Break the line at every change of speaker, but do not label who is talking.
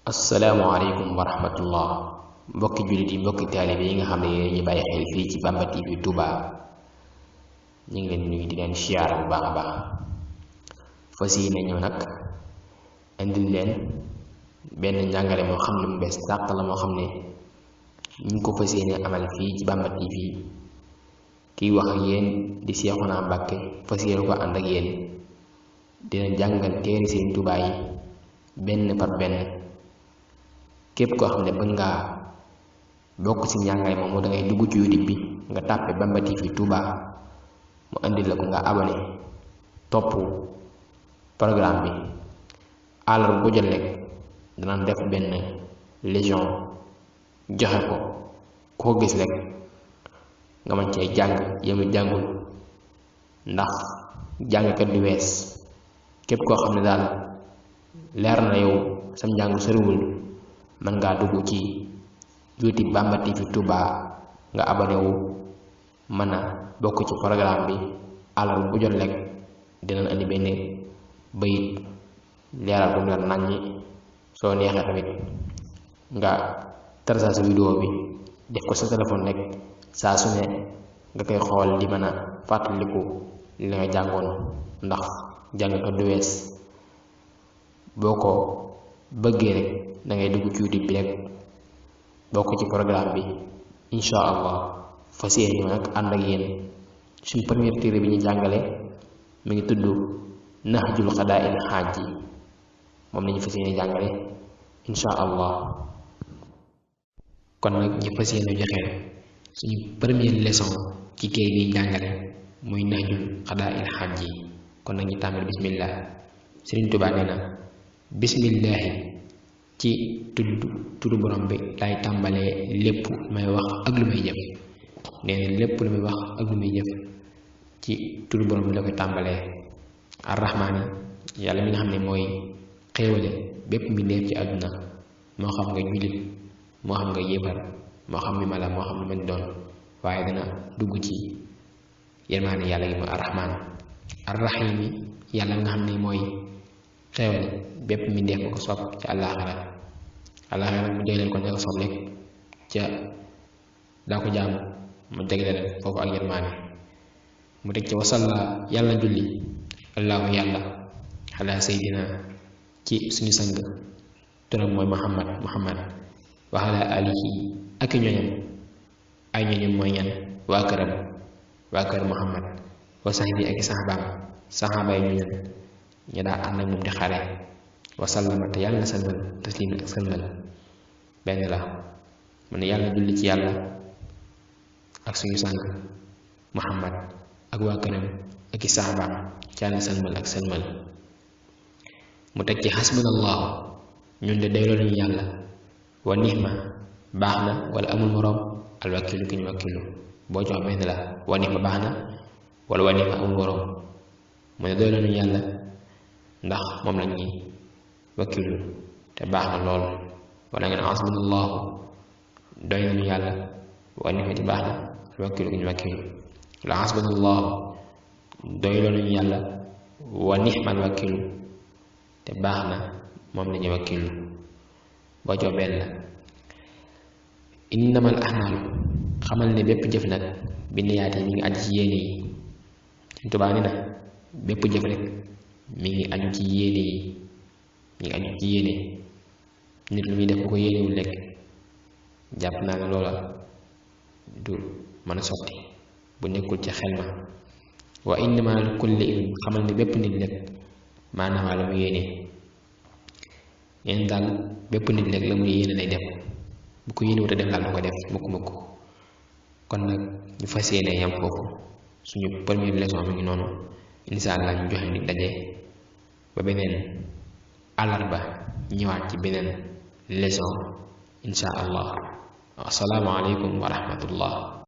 asalaamaaleykum wa rahmatullah mbokki jullit yi mbokki taalibe yi nga xam ne yéen ñi bàyyi xel fii ci Bamba TV Touba ñu ngi leen nuyu di leen siyaar bu baax a baax fas yéene ñëw nag indil leen benn njàngale moo xam ne mu bees tàq la moo xam ne ñu ngi ko fas yéene amal fii ci Bamba TV kiy wax ak yéen di Seexuna Mbàkke fas yéene ko ànd ak yéen dina jàngal téere Sëriñ Touba yi benn par benn. képp koo xam ne bëgg ngaa bokk ci njàngale moomu da ngay dugg ci YouTube bi nga tàppe Bamba TV Touba mu indi la ko nga abonné topp programme bi àllarba bu jot rek dana def benn légion joxe ko koo gis rek nga mën cee jàng yému jàngul ndax jàngkat du wees képp koo xam ne daal leer na yow sam njàng soriwul mën ngaa dugg ci YouTube Bamba TV Touba nga abonné wu mën a bokk ci programme bi àllarba bu jot rek dinañ andi benn bayit leeral bu mu leer naññi soo neexee tamit nga tarsa sa vidéo bi def ko sa téléphone rek saa su ne nga koy xool di mën a fàttaliku li nga jàngoon ndax jàng ko du wees boo ko bëggee rek da ngay dugg ci YouTube bi rek bokk ci programme bi insha allah fas yéene nag ànd ak yéen suñ première téere bi ñu jàngale mi ngi tudd Nahjul Qadaa'il Haaji moom lañu fas yéene jàngale insha allah kon nag ñu fas yéene joxe suñu première leçon ci téere bi jàngale muy Nahjul Qadaa'il Haaji kon nag ñu tàmbali bismillah Sëriñ Tuubaa nee na bismillahi ci tudd borom bi lay tàmbalee lépp may wax ak lu may jëf nee na lépp lu may wax ak lu may jëf ci tudd borom bi la koy tàmbalee arrahmaani yàlla mi nga xam ne mooy xéewale bépp mbindeef ci àdduna moo xam nga jullit moo xam nga yéefar moo xam mi mala moo xam lu mën doon waaye dana dugg ci yërmaane yàlla gi mooy arrahmaan arrahimi yàlla mi nga xam ne mooy xéewale bépp mbindeef bu ko sopp ci àllaaxira nag mu jagleel ko ña ko sopp rek ca daa ko jaamu mu jagleel foofu ak yërmaane mu teg ci wasalla yàlla julli allahu yàlla ala seydina ci suñu sang turam mooy muhammad wa ala alihi ak ñoñam ay ñoñam mooy ñan waa kër muhammad wa sahbi ak saxaaba yi ñoñam ña daa ànd ak moom di xare wasallama te yàlla na salmal taslim ak salmal benn la mu ne yàlla julli ci yàlla ak suñu sang muhammad ak waa këram ak i saxabaam ci yàlla salmal ak salmal mu teg ci xasbunallahu ñun de doyloo nañu yàlla wa nixma baax na wala amul moroom alwakilu ki ñu wakilu boo jox benn la wa nixma baax na wala wa nixma amul moroom mu ne doyloo nañu yàlla ndax moom la ñuy wakilu te baax na lool wala ngeen hasbunallahu doy nañu yàlla wa ni'mati baax na wakilu ñu wakilu la hasbunallahu doy nañu yàlla wa ni'mal wakilu te baax na moom la ñuy wakilu boo jox benn la innamal a'maalu xamal ne bépp jëf nag bi niyaat yi mi ngi aju ci yéene yi Sëriñ Tuubaa ni na bépp jëf rek mi ngi aju ci yéene yi mi ngi aju ci yéene nit lu muy def bu ko yéenewul lekk jàpp naa ne loola du mën a sotti bu nekkul ci xel ma wa innama li kulli imrin xamal ne bépp nit lekk maanaam la mu yéene yéen daal bépp nit lekk la muy yéene lay def bu ko yéenewut a def daal du ko def mukk kon nag ñu fas yéene yam foofu suñu première leçon mi ngi noonu insha allah ñu joxe nit daje ba beneen àllarba ñëwaat ci beneen leçon insha allah assalaamu aleykum wa rahmatullah